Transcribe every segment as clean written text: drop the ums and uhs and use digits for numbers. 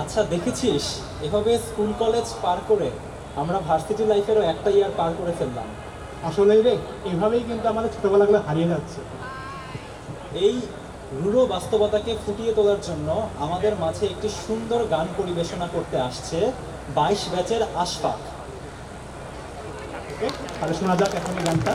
আচ্ছা দেখেছিস, এভাবে স্কুল কলেজ পার করে আমরা ভার্সিটি লাইফেরও একটা ইয়ার পার করে ফেললাম। আসলেই রে, এভাবেই কিন্তু আমাদের ছোটবেলাগুলো হারিয়ে যাচ্ছে। এই রূঢ় বাস্তবতাকে ফুটিয়ে তোলার জন্য আমাদের মাঝে একটি সুন্দর গান পরিবেশনা করতে আসছে 22 ব্যাচের আশফাক। ওকে, তাহলে শোনা যাক এখন এই গানটা।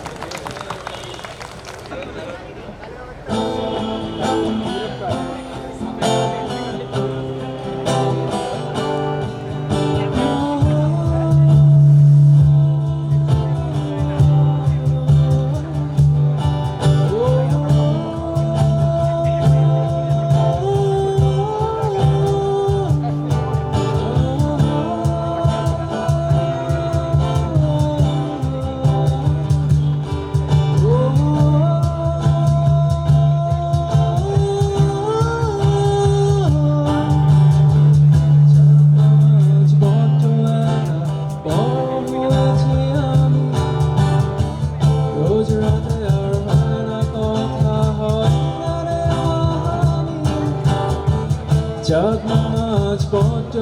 জগমাজ বড্ড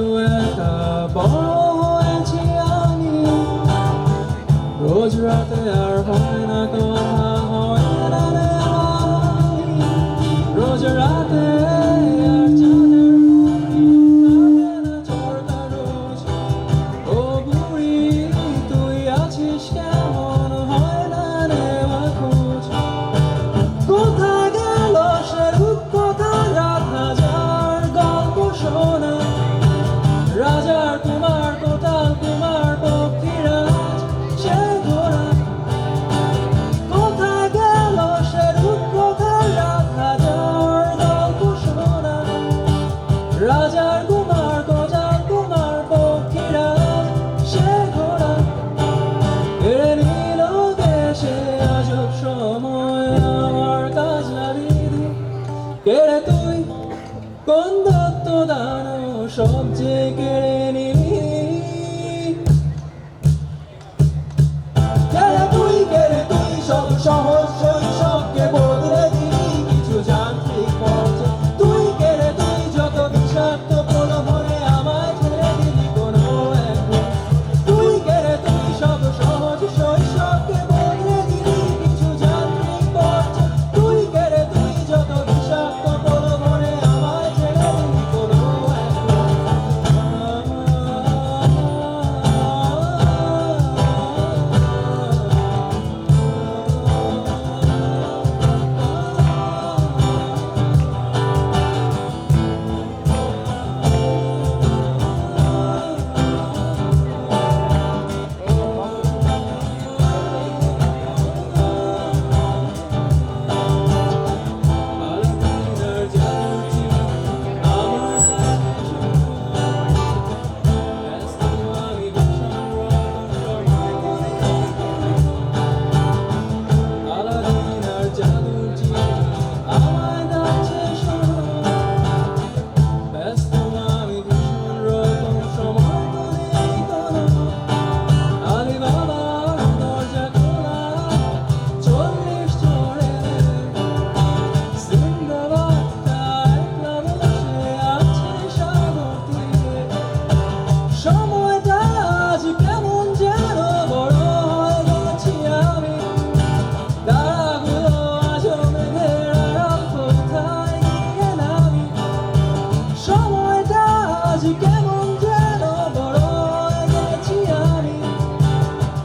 একা বড় হয়েছি আমি, রোজ রাতে আর হয় না কথা, হয় না রে আমি। রোজ রাতে আর চাঁদের রাতে না চড়কা রোজ। ও বুড়ি তুই আছিস কেমন, হয় না রে খোঁজ। কোথায় গেল সে রূপকথা রাধা যার গল্প শোনা, রাজার কুমার কোথাল কুমার পক্ষীরাজ সে ঘোড়া। কোথায় গেল সে রূপকথা রাধা যার গল্প শোনা, রাজার কুমার কোথাল কুমার পক্ষীরাজ সে ঘোড়া। কেড়ে নিল দেশে আজব সময় আমার কাজ না দিদি, কেড়ে তুই কোন দত্ত দানো সব যে কেড়ে নিলি। কেড়ে তুই সব সহজ শৈশবকে বদলে দিলি কিছু যান্ত্রিক পথে। কেড়ে তুই যত বিষাক্ত প্রলোভনে আমায় ছেড়ে দিলি কোনো এক পথে। কেড়ে তুই সব সহজ শৈশবকে বদলে দিলি কিছু যান্ত্রিক পথে। কেড়ে তুই যত বিষাক্ত প্রলোভনে আমায় ছেড়ে দিলি কোনো এক সময়টা আজ কেমন যেন বড় হয়ে গেছি আমি, তারাগুলো আজ মেঘের আড়াল কোথায় গিয়ে নামি। সময়টা আজ কেমন যেন বড় হয়ে গেছি আমি,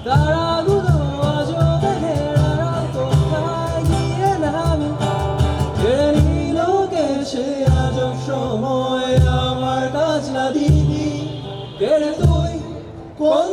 তারাগুলো আজ মেঘের আড়াল কোথায় গিয়ে নামি। কেড়ে নিল কে সে আজব সময় আমার কাজ না দিদি, কেড়ে তুই কোন